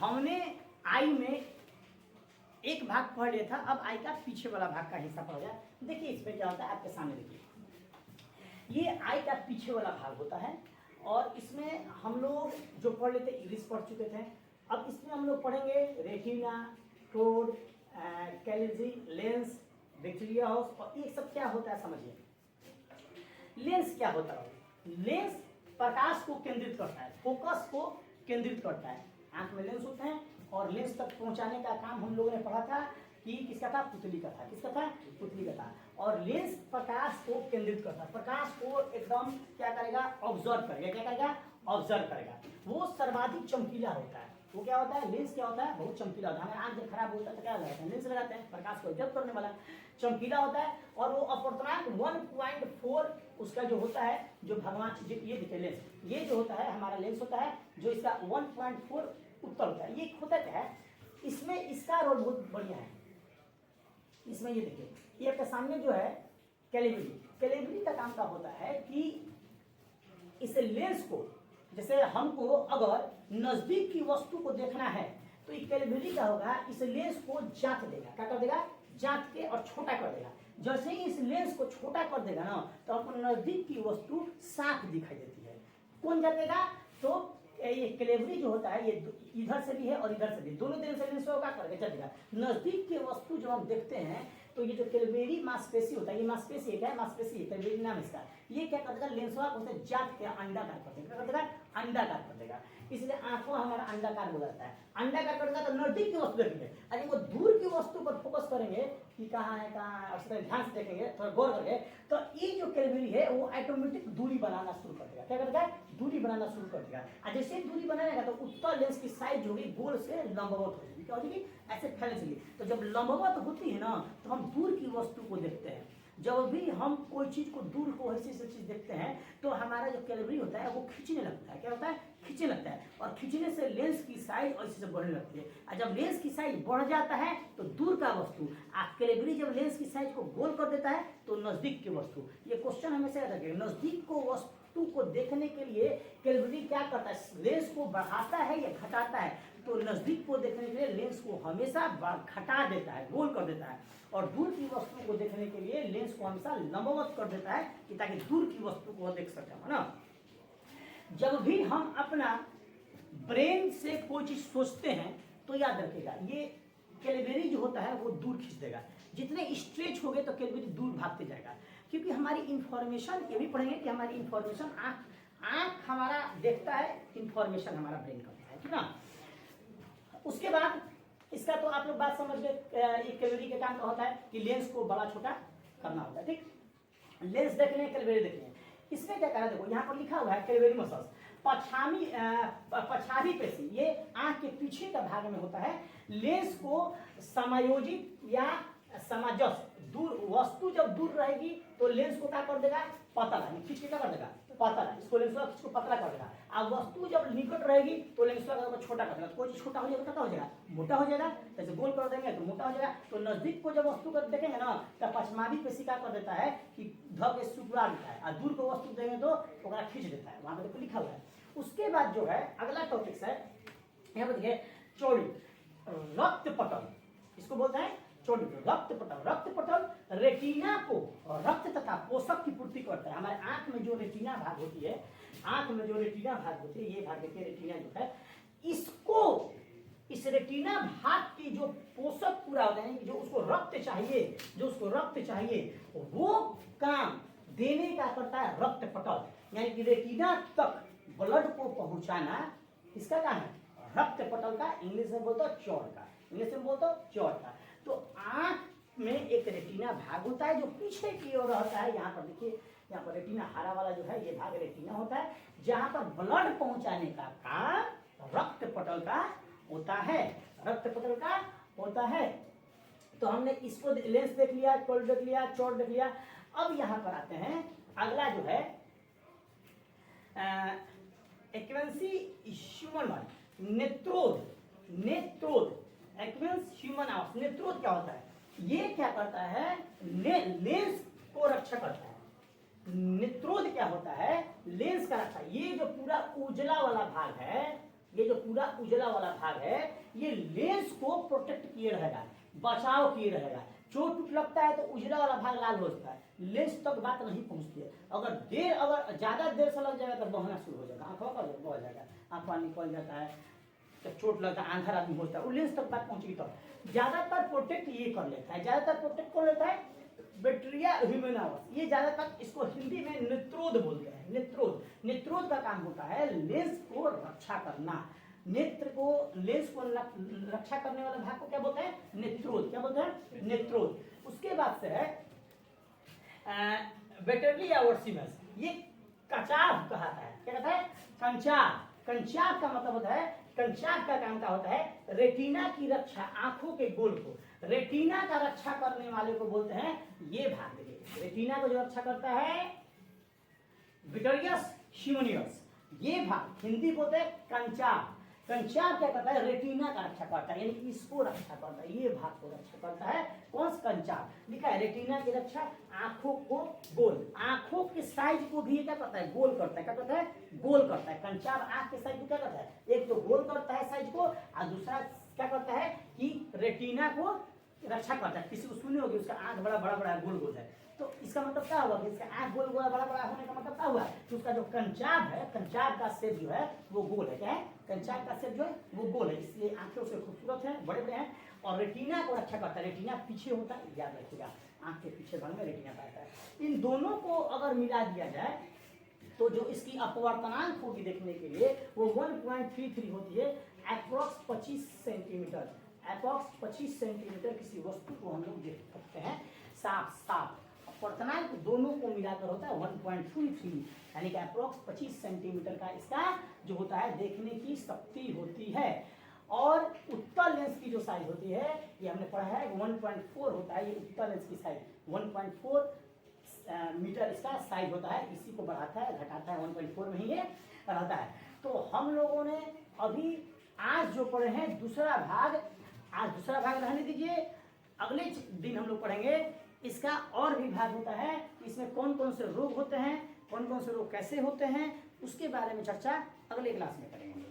हमने आई में एक भाग पढ़ लिया था, अब आई का पीछे वाला भाग का हिस्सा पढ़ गया। देखिए इसमें क्या होता है, आपके सामने देखिए, ये आई का पीछे वाला भाग होता है और इसमें हम लोग जो पढ़ लेते इंग्लिश पढ़ चुके थे। अब इसमें हम लोग पढ़ेंगे रेटिना, क्रोड, कैलिजी, लेंस, बैक्टीरिया हाउस, और ये सब क्या होता है समझिए। लेंस क्या होता है? लेंस प्रकाश को केंद्रित करता है, फोकस को केंद्रित करता है। आंख में लेंस होते हैं और लेंस तक पहुंचाने का काम हम लोगों ने पढ़ा था कि किसका था? पुतली का था। किसका था? पुतली का था। और लेंस प्रकाश को केंद्रित करता है, प्रकाश को एकदम क्या करेगा? ऑब्जर्व करेगा। क्या करेगा? ऑब्जर्व करेगा। वो सर्वाधिक चमकीला होता है। वो क्या होता है? लेंस क्या होता है? बहुत चमकीला होता है। हमारा आंख जब खराब होता है तो क्या लगाते हैं? लेंस लगाते हैं, प्रकाश को ऑब्जर्व करने वाला, चमकीला होता है। और वो अपर्तनांक 1.4 उसका जो होता है, जो भगवान ये देखिए लेंस, ये जो होता है हमारा लेंस होता है, जो इसका 1.4 उत्तर होता है। ये होता क्या है? इसमें इसका रोल बहुत बढ़िया है। इसमें ये देखिए, ये आपके सामने जो है कैलिबरी, कैलिबरी का काम क्या होता है कि इस लेंस को, जैसे हमको अगर नजदीक की वस्तु को देखना है तो ये कैलिबरी क्या होगा? इस लेंस को जांच देगा। क्या कर देगा? जांच के और छोटा कर देगा। जैसे ही इस लेंस को छोटा कर देगा ना, तो आपको नजदीक की वस्तु साफ दिखाई देती है। कौन जांचेगा? तो ये कैलिबरी जो होता है, ये इधर से भी है और इधर से भी, दोनों तरफ से लेंस को क्या करेगा? जांचेगा। नजदीक की वस्तु जब हम देखते हैं तो ये जो कैलिबरी मांसपेशी होता है, ये मांसपेशी है, मांसपेशी है, कैलिबरी नाम इसका। ये क्या कर देगा? लेंसवा को उसे जांच के अंडाकार कर देगा। क्या कर देगा? अंडाकार कर देगा। इसलिए आंखों हमारा अंडाकार हो जाता है। अंडाकार कर देगा तो नजदीक की वस्तु देखेंगे। अरे वो दूर की वस्तु पर फोकस करेंगे कि कहाँ है, कहाँ है, और ध्यान से देखेंगे, थोड़ा गौर करेंगे, तो ये जो कैलिबरी है वो ऑटोमेटिक दूरी बनाना शुरू कर देगा। क्या कर देगा? दूरी बनाना शुरू कर देगा। और जैसे दूरी बनाएगा तो उत्तर लेंस की साइज जो होगी गोल से लंबवत हो जाएगी। क्या हो जाएगी? ऐसे फैलने चलिए। तो जब लंबवत होती है ना, तो हम दूर की वस्तु को देखते हैं। जब भी हम कोई चीज को दूर को ऐसी चीज देखते हैं तो हमारा जो कैलिबरी होता है वो खींचने लगता है। क्या होता है? खींचने लगता है। और खींचने से लेंस की साइज ऐसे से बढ़ने लगती है। और जब लेंस की साइज बढ़ जाता है तो दूर का वस्तु, कैलिबरी जब लेंस की साइज को गोल कर देता है तो नजदीक की वस्तु। ये क्वेश्चन हमेशा याद रखिएगा। नजदीक को वस्तु को देखने के लिए कैलिबरी क्या करता है? लेंस को बढ़ाता है या घटाता है? तो नजदीक को देखने के लिए लेंस को हमेशा घटा देता है, गोल कर देता है। और दूर की वस्तु को देखने के लिए लेंस को हमेशा लंबवत कर देता है कि ताकि दूर की वस्तु को देख सके, है ना। जब भी हम अपना ब्रेन से कोई चीज सोचते हैं तो याद रखिएगा, ये कैलिबरी जो होता है वो दूर खींच देगा। जितने स्ट्रेच हो गए तो कैलिबरी दूर भागते जाएगा। क्योंकि हमारी इंफॉर्मेशन, ये भी पढ़ेंगे कि हमारी इंफॉर्मेशन, आंख हमारा देखता है, इंफॉर्मेशन हमारा ब्रेन करता है, ठीक ना। उसके बाद इसका तो आप लोग बात समझ गए। ये कैलिबरी का काम क्या होता है कि लेंस को बड़ा छोटा करना होता है, ठीक। लेंस देखने, कैलिबरी देखने, इसमें क्या करना, देखो यहाँ पर लिखा हुआ है कैलिबरी मसल्स, पछाड़ी पेशी, ये आंख के पीछे का भाग में होता है। लेंस को समायोजित या समाजस, दूर वस्तु जब दूर रहेगी तो लेंस को क्या कर देगा? पतला, खींच के क्या कर देगा? पतला। इसको लेंस को पतला कर देगा। अब वस्तु जब निकट रहेगी तो लेंस को छोटा कर देगा। कोई चीज छोटा हो जाएगा तो क्या हो जाएगा? मोटा हो जाएगा। जैसे गोल कर देंगे तो मोटा हो जाएगा। तो नजदीक को जब वस्तु को देखेंगे ना तो पछमादी पेशी क्या कर देता है कि ध के सुकुड़ा देता है, और दूर को वस्तु देंगे तो ओकरा खींच देता है। वहां पर देखो लिखा हुआ है। उसके बाद जो है अगला टॉपिक है, यहाँ पर देखिए चौड़ी रक्त पटल, इसको बोलते हैं चौड़ी रक्त पटल। रक्त पटल रेटिना को रक्त तथा पोषक की पूर्ति करता है। हमारे आंख में जो रेटिना भाग होती है, आंख में जो रेटिना भाग होती है, ये भाग देखिए रेटिना जो है, इसको, इस रेटिना भाग की जो पोषक पूरा होता है, जो उसको रक्त चाहिए, जो उसको रक्त चाहिए, वो काम देने का करता है रक्त पटल। यानी कि रेटिना तक ब्लड को पहुंचाना किसका काम है? रक्त पटल का। इंग्लिश में बोलते हो चौड़ का, इंग्लिश में बोलते हो चौड़ का। तो आंख में एक रेटिना भाग होता है जो पीछे की ओर रहता है। यहाँ पर देखिए, यहाँ पर रेटिना हरा वाला जो है ये भाग रेटिना होता है, जहां पर ब्लड पहुंचाने का काम रक्त पटल का होता है, रक्त पटल का होता है। तो हमने इसको लेंस देख लिया, कोल्ड देख लिया, चौड़ देख लिया। अब यहाँ पर आते हैं, अगला जो है एक्वेंसी ह्यूमन वाली, नेत्रोद। नेत्रोद एक्वेंस ह्यूमन आवर्स, नेत्रोद क्या होता है? ये क्या करता है? लेंस को रक्षा करता है। नेत्रोद क्या होता है? लेंस का रक्षा। ये जो पूरा उजला वाला भाग है, ये जो पूरा उजला वाला भाग है ये लेंस को प्रोटेक्ट किए रहेगा, बचाव किए रहेगा। चोट टूट लगता है तो उजला वाला भाग लाल हो जाता है, लेंस तक बात नहीं पहुंचती है। अगर ज्यादा देर से लग जाएगा तो बहना शुरू हो जाएगा, आंखों का बह जाएगा, आंखों निकल जाता है, जब चोट लगता है आंधर आदमी होता है, वो लेंस तक बात पहुंचेगी। तो ज्यादातर प्रोटेक्ट ये कर लेता है, ज्यादातर प्रोटेक्ट कौन लेता है? बैक्टीरिया ह्यूमेनावस। ये ज्यादातर इसको हिंदी में नेत्रोद बोलते हैं। नेत्रोद का काम होता है लेंस को रक्षा करना। नेत्र को, लेंस को रक्षा करने वाले भाग को क्या बोलते हैं? नेत्रोद। क्या बोलते हैं? नेत्रोद। उसके बाद से है बैक्टीरिया वर्सिमस, ये कचाव कहता है। क्या कहता है? कंचाव। कंचाव का मतलब होता है, कंचाव का काम क्या होता है? रेटिना की रक्षा, आंखों के गोल को, रेटिना का रक्षा करने वाले को बोलते हैं ये भाग। देखिए रेटिना को जो रक्षा करता है विट्रियस ह्यूमेनियस, ये भाग हिंदी बोलते हैं कंचाव। कंचाव क्या करता है? रेटिना का रक्षा करता है, यानी इसको रक्षा करता है, ये भाग को रक्षा करता है। कौन सा? कंचाव। लिखा है रेटिना की रक्षा, आंखों को गोल, आंखों के साइज को भी क्या करता है? गोल करता है। क्या करता है? गोल करता है। कंचाव आंख के साइज को क्या करता है? एक तो गोल करता है साइज को, और दूसरा क्या करता है कि रेटिना को रक्षा करता है। किसी को सुनी होगी उसका आंख बड़ा बड़ा गोल है, तो इसका मतलब क्या हुआ कि इसका आंख गोल बड़ा होने का मतलब क्या हुआ कि उसका जो कंचाव है, कंचाव का शेप जो है वो गोल है। क्या है? कंचाव का शेप जो है वो गोल है, इसलिए आंखें उससे खूबसूरत है, बड़े बड़े हैं। और रेटिना को रक्षा करता है। रेटिना पीछे होता है, याद रखिएगा, आंख के पीछे भाग में रेटिना पाता है। इन दोनों को अगर मिला दिया जाए तो जो इसकी अपवर्तनांक होगी देखने के लिए वो 1.33 होती है, अप्रॉक्स 25 सेंटीमीटर। अप्रॉक्स 25 सेंटीमीटर किसी वस्तु को हम लोग देख सकते हैं साफ। अपवर्तनांक दोनों को मिलाकर होता है 1.33, यानी कि अप्रॉक्स 25 सेंटीमीटर का इसका जो होता है देखने की शक्ति होती है। और उत्तल लेंस की जो साइज होती है ये हमने पढ़ा है 1.4 होता है। ये उत्तल लेंस की साइज 1.4 मीटर इसका साइज होता है। इसी को बढ़ाता है घटाता है, 1.4 में ही ये रहता है। तो हम लोगों ने अभी आज जो पढ़े हैं दूसरा भाग, आज दूसरा भाग रहने दीजिए, अगले दिन हम लोग पढ़ेंगे इसका और भी भाग होता है, इसमें कौन कौन से रोग होते हैं, कौन कौन से रोग कैसे होते हैं, उसके बारे में चर्चा अगले क्लास में करेंगे।